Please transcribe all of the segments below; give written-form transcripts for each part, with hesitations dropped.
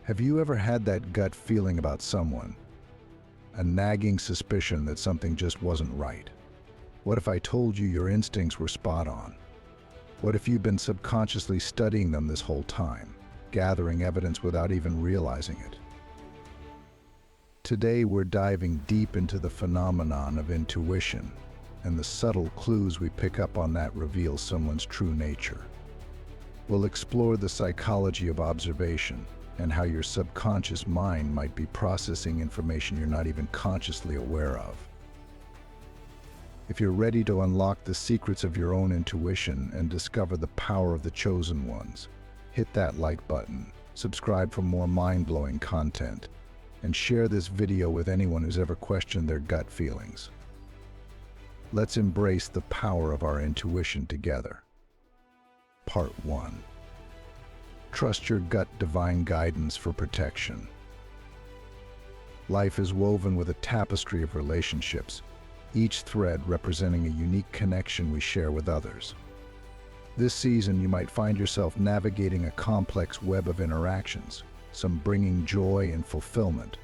Have you ever had that gut feeling about someone? A nagging suspicion that something just wasn't right? What if I told you your instincts were spot on? What if you've been subconsciously studying them this whole time, gathering evidence without even realizing it? Today we're diving deep into the phenomenon of intuition and the subtle clues we pick up on that reveal someone's true nature. We'll explore the psychology of observation and how your subconscious mind might be processing information you're not even consciously aware of. If you're ready to unlock the secrets of your own intuition and discover the power of the chosen ones, hit that like button, subscribe for more mind-blowing content, and share this video with anyone who's ever questioned their gut feelings. Let's embrace the power of our intuition together. Part 1. Trust your gut divine guidance for protection. Life is woven with a tapestry of relationships, each thread representing a unique connection we share with others. This season, you might find yourself navigating a complex web of interactions, some bringing joy and fulfillment,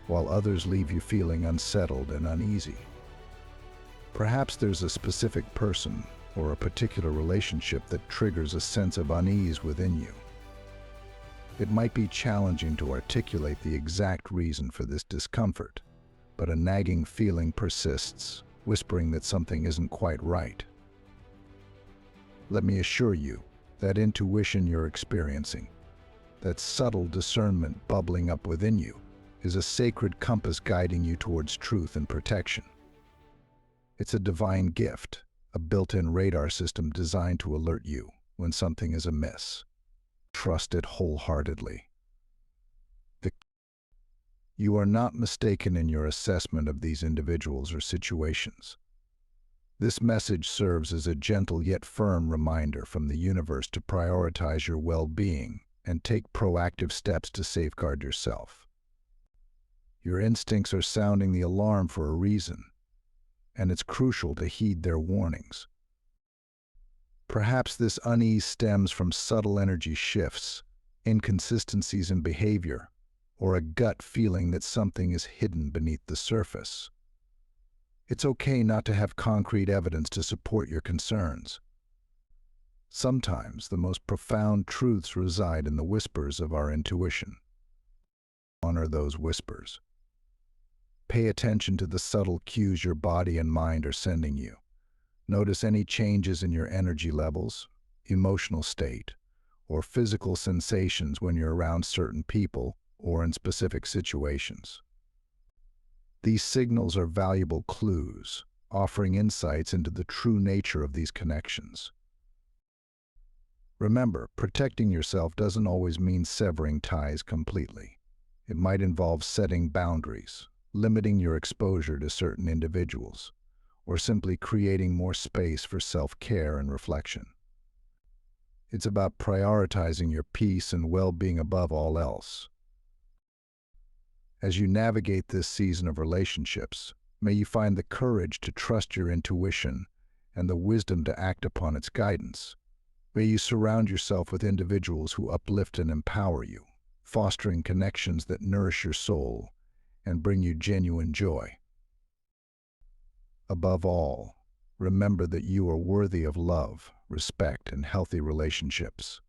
while others leave you feeling unsettled and uneasy. Perhaps there's a specific person or a particular relationship that triggers a sense of unease within you. It might be challenging to articulate the exact reason for this discomfort, but a nagging feeling persists, whispering that something isn't quite right. Let me assure you, that intuition you're experiencing, that subtle discernment bubbling up within you, is a sacred compass guiding you towards truth and protection. It's a divine gift, a built-in radar system designed to alert you when something is amiss. Trust it wholeheartedly. You are not mistaken in your assessment of these individuals or situations. This message serves as a gentle yet firm reminder from the universe to prioritize your well-being and take proactive steps to safeguard yourself. Your instincts are sounding the alarm for a reason, and it's crucial to heed their warnings. Perhaps this unease stems from subtle energy shifts, inconsistencies in behavior, or a gut feeling that something is hidden beneath the surface. It's okay not to have concrete evidence to support your concerns. Sometimes the most profound truths reside in the whispers of our intuition. Honor those whispers. Pay attention to the subtle cues your body and mind are sending you. Notice any changes in your energy levels, emotional state, or physical sensations when you're around certain people or in specific situations. These signals are valuable clues, offering insights into the true nature of these connections. Remember, protecting yourself doesn't always mean severing ties completely. It might involve setting boundaries, limiting your exposure to certain individuals, or simply creating more space for self-care and reflection. It's about prioritizing your peace and well-being above all else. As you navigate this season of relationships, may you find the courage to trust your intuition and the wisdom to act upon its guidance. May you surround yourself with individuals who uplift and empower you, fostering connections that nourish your soul and bring you genuine joy. Above all, remember that you are worthy of love, respect, and healthy relationships.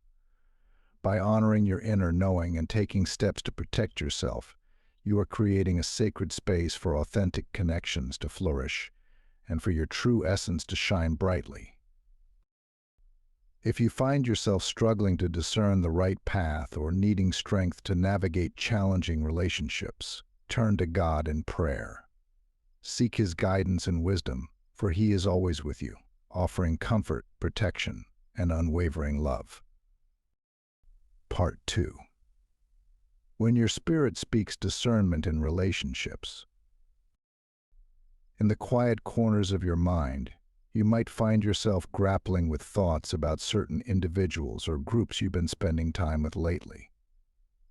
By honoring your inner knowing and taking steps to protect yourself, you are creating a sacred space for authentic connections to flourish and for your true essence to shine brightly. If you find yourself struggling to discern the right path or needing strength to navigate challenging relationships, turn to God in prayer. Seek His guidance and wisdom, for He is always with you, offering comfort, protection, and unwavering love. Part 2. When your spirit speaks discernment in relationships. In the quiet corners of your mind, you might find yourself grappling with thoughts about certain individuals or groups you've been spending time with lately.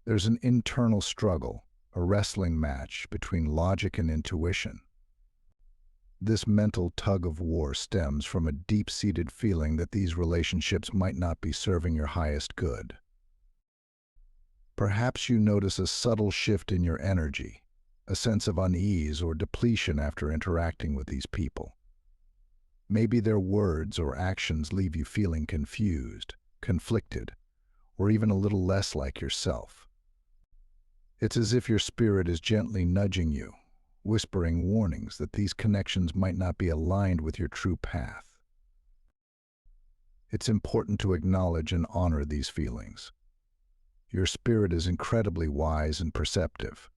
There's an internal struggle, a wrestling match between logic and intuition. This mental tug-of-war stems from a deep-seated feeling that these relationships might not be serving your highest good. Perhaps you notice a subtle shift in your energy, a sense of unease or depletion after interacting with these people. Maybe their words or actions leave you feeling confused, conflicted, or even a little less like yourself. It's as if your spirit is gently nudging you, whispering warnings that these connections might not be aligned with your true path. It's important to acknowledge and honor these feelings. Your spirit is incredibly wise and perceptive.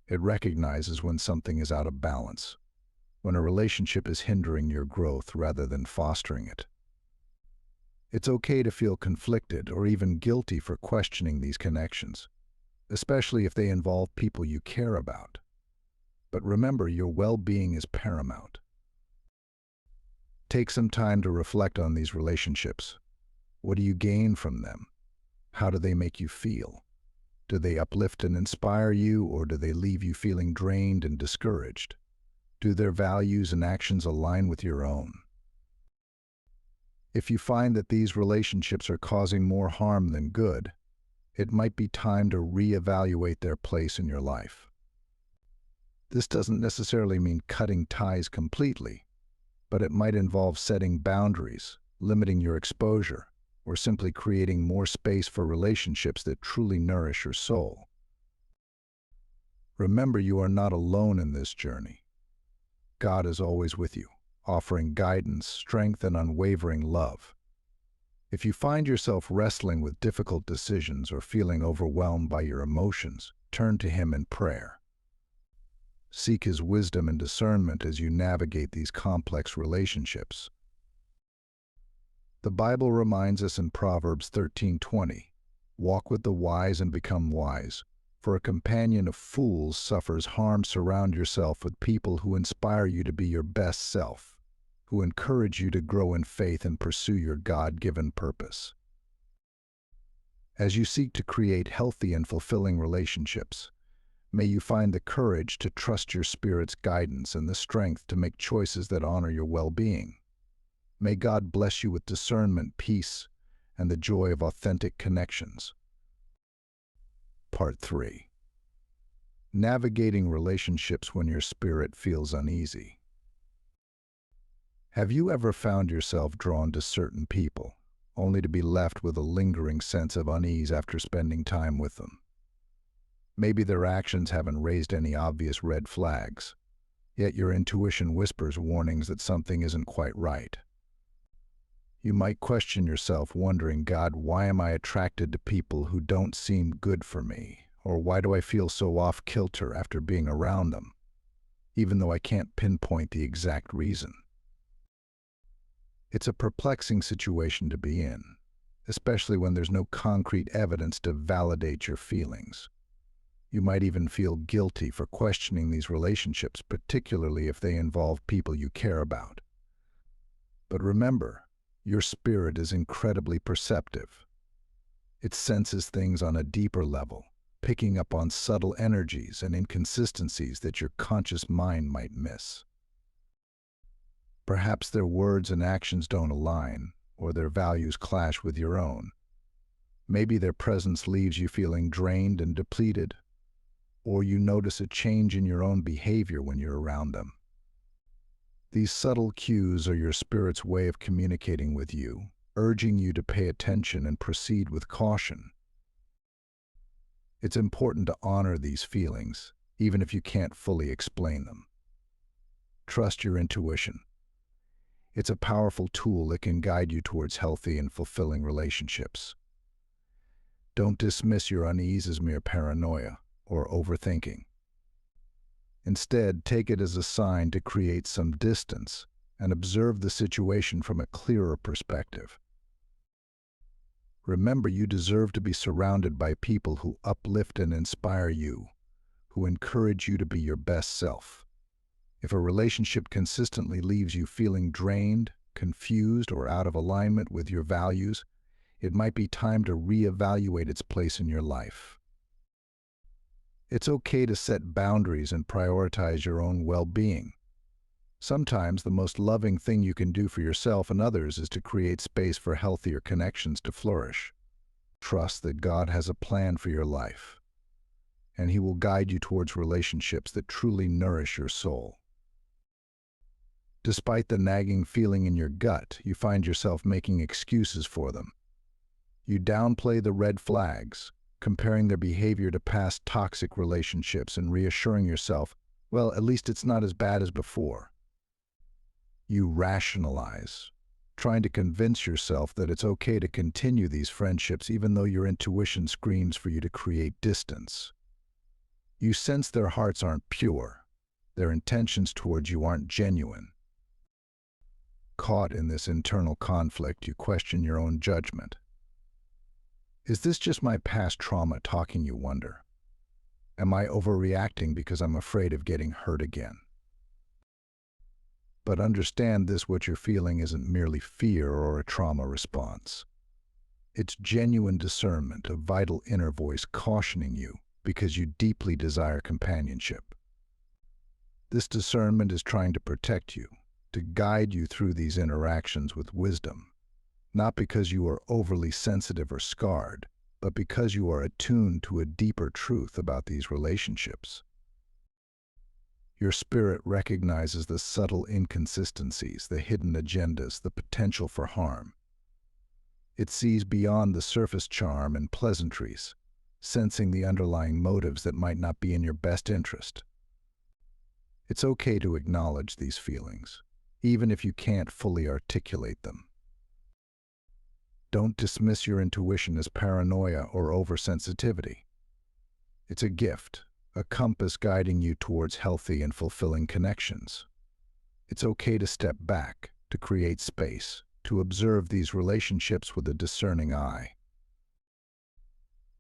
It recognizes when something is out of balance, when a relationship is hindering your growth rather than fostering it. It's okay to feel conflicted or even guilty for questioning these connections, especially if they involve people you care about. But remember, your well-being is paramount. Take some time to reflect on these relationships. What do you gain from them? How do they make you feel? Do they uplift and inspire you, or do they leave you feeling drained and discouraged? Do their values and actions align with your own? If you find that these relationships are causing more harm than good, it might be time to reevaluate their place in your life. This doesn't necessarily mean cutting ties completely, but it might involve setting boundaries, limiting your exposure, or simply creating more space for relationships that truly nourish your soul. Remember, you are not alone in this journey. God is always with you, offering guidance, strength, and unwavering love. If you find yourself wrestling with difficult decisions or feeling overwhelmed by your emotions, turn to Him in prayer. Seek His wisdom and discernment as you navigate these complex relationships. The Bible reminds us in Proverbs 13:20, "Walk with the wise and become wise, for a companion of fools suffers harm." Surround yourself with people who inspire you to be your best self, who encourage you to grow in faith and pursue your God-given purpose. As you seek to create healthy and fulfilling relationships, may you find the courage to trust your spirit's guidance and the strength to make choices that honor your well-being. May God bless you with discernment, peace, and the joy of authentic connections. Part 3. Navigating relationships when your spirit feels uneasy. Have you ever found yourself drawn to certain people, only to be left with a lingering sense of unease after spending time with them? Maybe their actions haven't raised any obvious red flags, yet your intuition whispers warnings that something isn't quite right. You might question yourself, wondering, "God, why am I attracted to people who don't seem good for me? Or why do I feel so off-kilter after being around them, even though I can't pinpoint the exact reason?" It's a perplexing situation to be in, especially when there's no concrete evidence to validate your feelings. You might even feel guilty for questioning these relationships, particularly if they involve people you care about. But remember, your spirit is incredibly perceptive. It senses things on a deeper level, picking up on subtle energies and inconsistencies that your conscious mind might miss. Perhaps their words and actions don't align, or their values clash with your own. Maybe their presence leaves you feeling drained and depleted, or you notice a change in your own behavior when you're around them. These subtle cues are your spirit's way of communicating with you, urging you to pay attention and proceed with caution. It's important to honor these feelings, even if you can't fully explain them. Trust your intuition. It's a powerful tool that can guide you towards healthy and fulfilling relationships. Don't dismiss your unease as mere paranoia or overthinking. Instead, take it as a sign to create some distance and observe the situation from a clearer perspective. Remember, you deserve to be surrounded by people who uplift and inspire you, who encourage you to be your best self. If a relationship consistently leaves you feeling drained, confused, or out of alignment with your values, it might be time to reevaluate its place in your life. It's okay to set boundaries and prioritize your own well-being. Sometimes the most loving thing you can do for yourself and others is to create space for healthier connections to flourish. Trust that God has a plan for your life, and He will guide you towards relationships that truly nourish your soul. Despite the nagging feeling in your gut, you find yourself making excuses for them. You downplay the red flags, comparing their behavior to past toxic relationships and reassuring yourself, well, at least it's not as bad as before. You rationalize, trying to convince yourself that it's okay to continue these friendships even though your intuition screams for you to create distance. You sense their hearts aren't pure, their intentions towards you aren't genuine. Caught in this internal conflict, you question your own judgment. Is this just my past trauma talking, you wonder? Am I overreacting because I'm afraid of getting hurt again? But understand this: what you're feeling isn't merely fear or a trauma response. It's genuine discernment, a vital inner voice cautioning you because you deeply desire companionship. This discernment is trying to protect you, to guide you through these interactions with wisdom, not because you are overly sensitive or scarred, but because you are attuned to a deeper truth about these relationships. Your spirit recognizes the subtle inconsistencies, the hidden agendas, the potential for harm. It sees beyond the surface charm and pleasantries, sensing the underlying motives that might not be in your best interest. It's okay to acknowledge these feelings, even if you can't fully articulate them. Don't dismiss your intuition as paranoia or oversensitivity. It's a gift, a compass guiding you towards healthy and fulfilling connections. It's okay to step back, to create space, to observe these relationships with a discerning eye.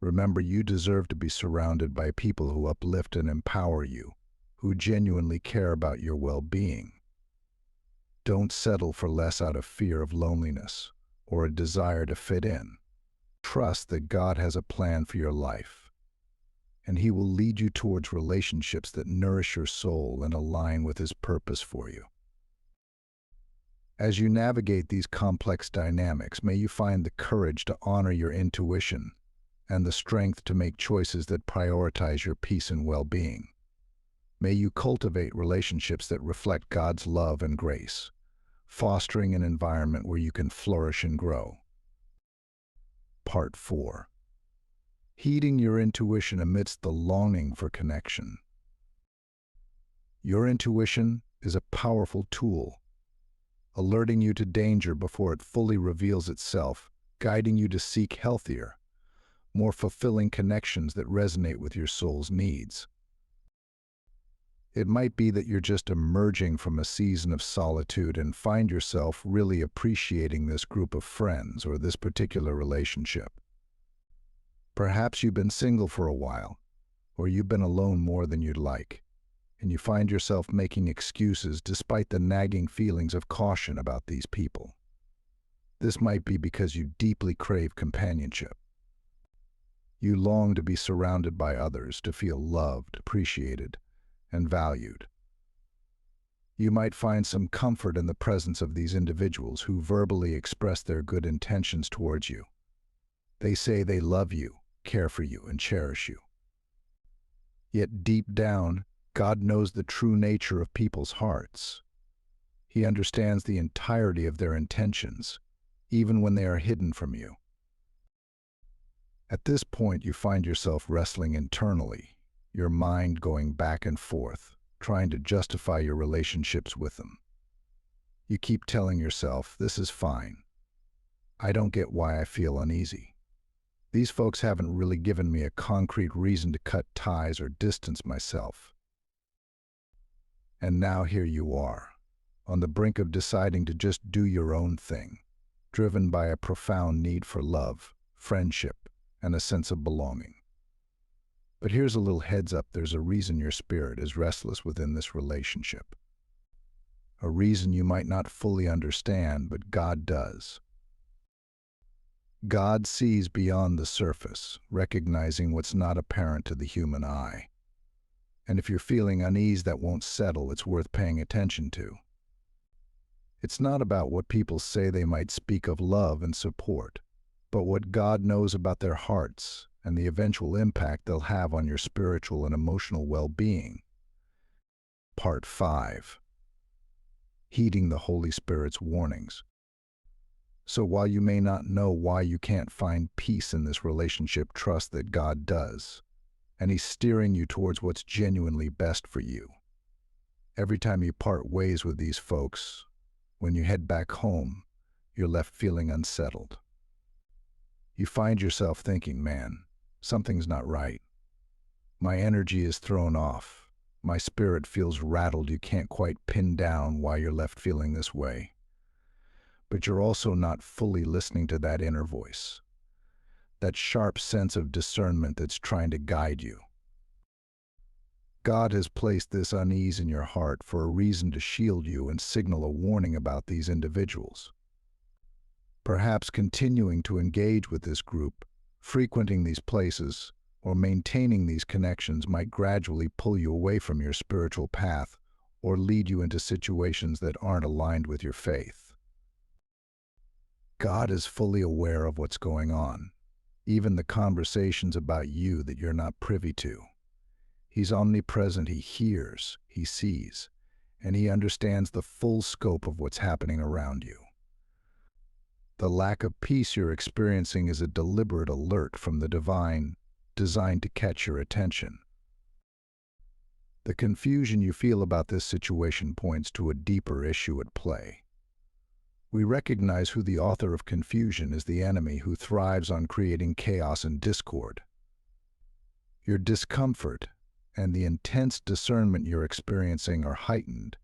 Remember, you deserve to be surrounded by people who uplift and empower you, who genuinely care about your well-being. Don't settle for less out of fear of loneliness or a desire to fit in. Trust that God has a plan for your life, and He will lead you towards relationships that nourish your soul and align with His purpose for you. As you navigate these complex dynamics, may you find the courage to honor your intuition and the strength to make choices that prioritize your peace and well-being. May you cultivate relationships that reflect God's love and grace, fostering an environment where you can flourish and grow. Part 4. Heeding your intuition amidst the longing for connection. Your intuition is a powerful tool, alerting you to danger before it fully reveals itself, guiding you to seek healthier, more fulfilling connections that resonate with your soul's needs. It might be that you're just emerging from a season of solitude and find yourself really appreciating this group of friends or this particular relationship. Perhaps you've been single for a while, or you've been alone more than you'd like, and you find yourself making excuses despite the nagging feelings of caution about these people. This might be because you deeply crave companionship. You long to be surrounded by others, to feel loved, appreciated, and valued. You might find some comfort in the presence of these individuals who verbally express their good intentions towards you. They say they love you, care for you, and cherish you. Yet deep down, God knows the true nature of people's hearts. He understands the entirety of their intentions, even when they are hidden from you. At this point, you find yourself wrestling internally, your mind going back and forth, trying to justify your relationships with them. You keep telling yourself, this is fine. I don't get why I feel uneasy. These folks haven't really given me a concrete reason to cut ties or distance myself. And now here you are, on the brink of deciding to just do your own thing, driven by a profound need for love, friendship, and a sense of belonging. But here's a little heads up: there's a reason your spirit is restless within this relationship. A reason you might not fully understand, but God does. God sees beyond the surface, recognizing what's not apparent to the human eye. And if you're feeling unease that won't settle, it's worth paying attention to. It's not about what people say. They might speak of love and support, but what God knows about their hearts and the eventual impact they'll have on your spiritual and emotional well-being. Part 5. Heeding the Holy Spirit's warnings. So while you may not know why you can't find peace in this relationship, trust that God does, and He's steering you towards what's genuinely best for you. Every time you part ways with these folks, when you head back home, you're left feeling unsettled. You find yourself thinking, man, something's not right. My energy is thrown off. My spirit feels rattled. You can't quite pin down why you're left feeling this way. But you're also not fully listening to that inner voice, that sharp sense of discernment that's trying to guide you. God has placed this unease in your heart for a reason, to shield you and signal a warning about these individuals. Perhaps continuing to engage with this group, frequenting these places, or maintaining these connections might gradually pull you away from your spiritual path or lead you into situations that aren't aligned with your faith. God is fully aware of what's going on, even the conversations about you that you're not privy to. He's omnipresent. He hears, He sees, and He understands the full scope of what's happening around you. The lack of peace you're experiencing is a deliberate alert from the divine, designed to catch your attention. The confusion you feel about this situation points to a deeper issue at play. We recognize who the author of confusion is: the enemy who thrives on creating chaos and discord. Your discomfort and the intense discernment you're experiencing are heightened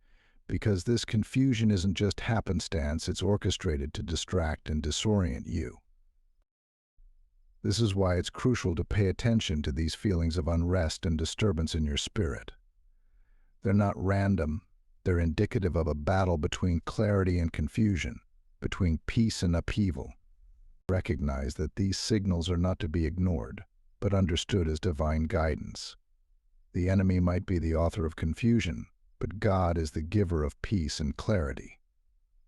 because this confusion isn't just happenstance, it's orchestrated to distract and disorient you. This is why it's crucial to pay attention to these feelings of unrest and disturbance in your spirit. They're not random, they're indicative of a battle between clarity and confusion, between peace and upheaval. Recognize that these signals are not to be ignored, but understood as divine guidance. The enemy might be the author of confusion, but God is the giver of peace and clarity.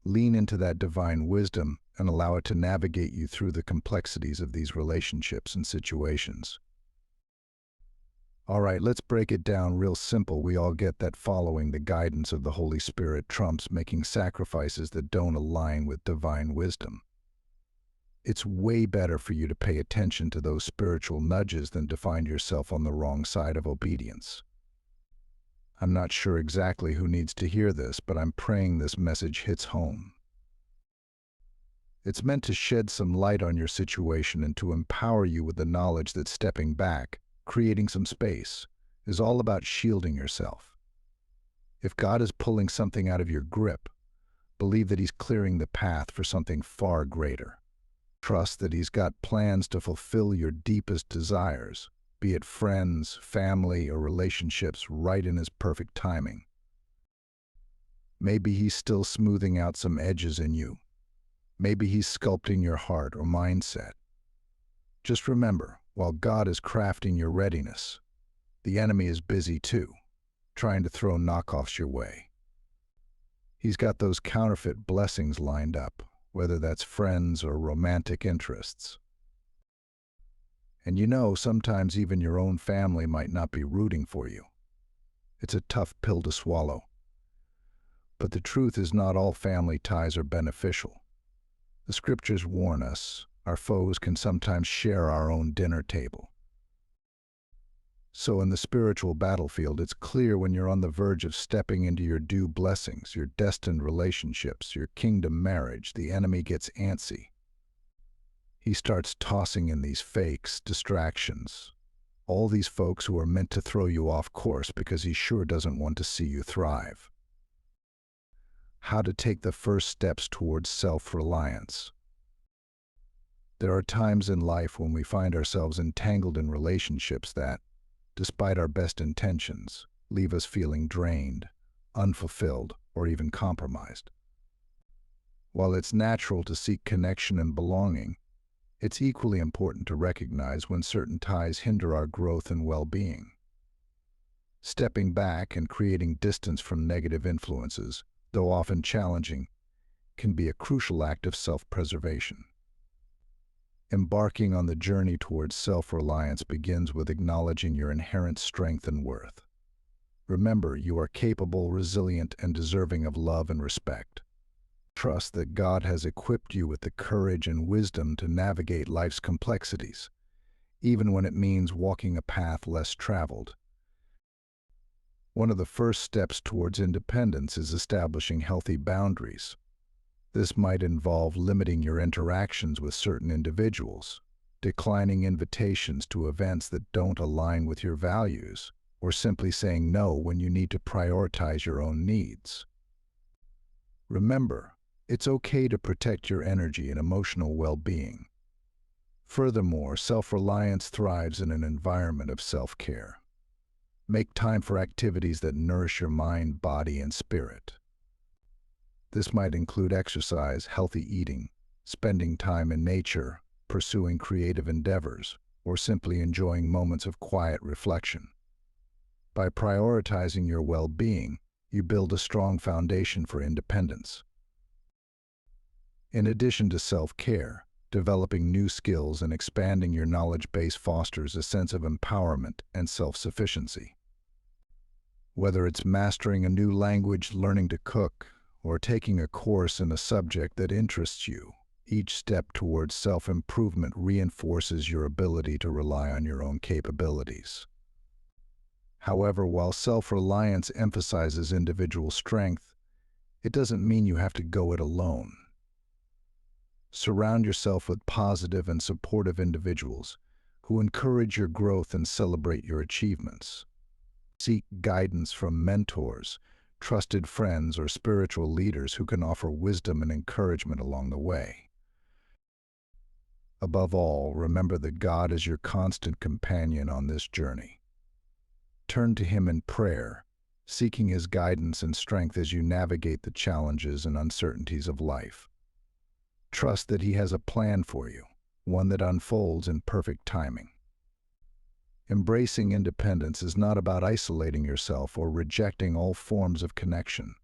Lean into that divine wisdom and allow it to navigate you through the complexities of these relationships and situations. All right, let's break it down real simple. We all get that following the guidance of the Holy Spirit trumps making sacrifices that don't align with divine wisdom. It's way better for you to pay attention to those spiritual nudges than to find yourself on the wrong side of obedience. I'm not sure exactly who needs to hear this, but I'm praying this message hits home. It's meant to shed some light on your situation and to empower you with the knowledge that stepping back, creating some space, is all about shielding yourself. If God is pulling something out of your grip, believe that He's clearing the path for something far greater. Trust that He's got plans to fulfill your deepest desires, be it friends, family, or relationships, right in His perfect timing. Maybe He's still smoothing out some edges in you. Maybe He's sculpting your heart or mindset. Just remember, while God is crafting your readiness, the enemy is busy too, trying to throw knockoffs your way. He's got those counterfeit blessings lined up, whether that's friends or romantic interests. And you know, sometimes even your own family might not be rooting for you. It's a tough pill to swallow. But the truth is, not all family ties are beneficial. The scriptures warn us, our foes can sometimes share our own dinner table. So in the spiritual battlefield, it's clear when you're on the verge of stepping into your due blessings, your destined relationships, your kingdom marriage, the enemy gets antsy. He starts tossing in these fakes, distractions, all these folks who are meant to throw you off course because he sure doesn't want to see you thrive. How to take the first steps towards self-reliance. There are times in life when we find ourselves entangled in relationships that, despite our best intentions, leave us feeling drained, unfulfilled, or even compromised. While it's natural to seek connection and belonging, it's equally important to recognize when certain ties hinder our growth and well-being. Stepping back and creating distance from negative influences, though often challenging, can be a crucial act of self-preservation. Embarking on the journey towards self-reliance begins with acknowledging your inherent strength and worth. Remember, you are capable, resilient, and deserving of love and respect. Trust that God has equipped you with the courage and wisdom to navigate life's complexities, even when it means walking a path less traveled. One of the first steps towards independence is establishing healthy boundaries. This might involve limiting your interactions with certain individuals, declining invitations to events that don't align with your values, or simply saying no when you need to prioritize your own needs. Remember, it's okay to protect your energy and emotional well-being. Furthermore, self-reliance thrives in an environment of self-care. Make time for activities that nourish your mind, body, and spirit. This might include exercise, healthy eating, spending time in nature, pursuing creative endeavors, or simply enjoying moments of quiet reflection. By prioritizing your well-being, you build a strong foundation for independence. In addition to self-care, developing new skills and expanding your knowledge base fosters a sense of empowerment and self-sufficiency. Whether it's mastering a new language, learning to cook, or taking a course in a subject that interests you, each step towards self-improvement reinforces your ability to rely on your own capabilities. However, while self-reliance emphasizes individual strength, it doesn't mean you have to go it alone. Surround yourself with positive and supportive individuals who encourage your growth and celebrate your achievements. Seek guidance from mentors, trusted friends, or spiritual leaders who can offer wisdom and encouragement along the way. Above all, remember that God is your constant companion on this journey. Turn to Him in prayer, seeking His guidance and strength as you navigate the challenges and uncertainties of life. Trust that He has a plan for you, one that unfolds in perfect timing. Embracing independence is not about isolating yourself or rejecting all forms of connection.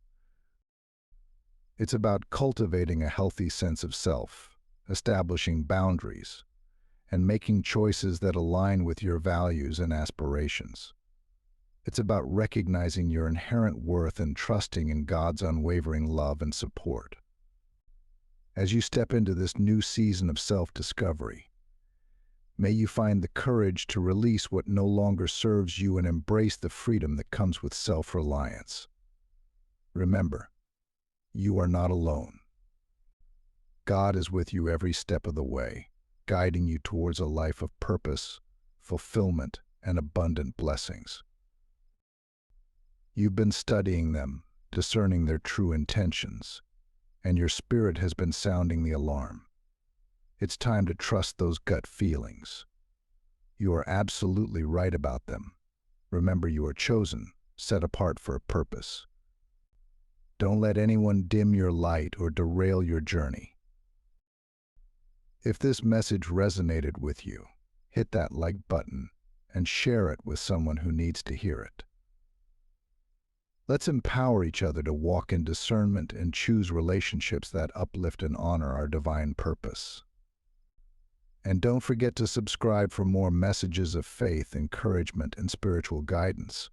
It's about cultivating a healthy sense of self, establishing boundaries, and making choices that align with your values and aspirations. It's about recognizing your inherent worth and trusting in God's unwavering love and support. As you step into this new season of self-discovery, may you find the courage to release what no longer serves you and embrace the freedom that comes with self-reliance. Remember, you are not alone. God is with you every step of the way, guiding you towards a life of purpose, fulfillment, and abundant blessings. You've been studying them, discerning their true intentions, and your spirit has been sounding the alarm. It's time to trust those gut feelings. You are absolutely right about them. Remember, you are chosen, set apart for a purpose. Don't let anyone dim your light or derail your journey. If this message resonated with you, hit that like button and share it with someone who needs to hear it. Let's empower each other to walk in discernment and choose relationships that uplift and honor our divine purpose. And don't forget to subscribe for more messages of faith, encouragement, and spiritual guidance.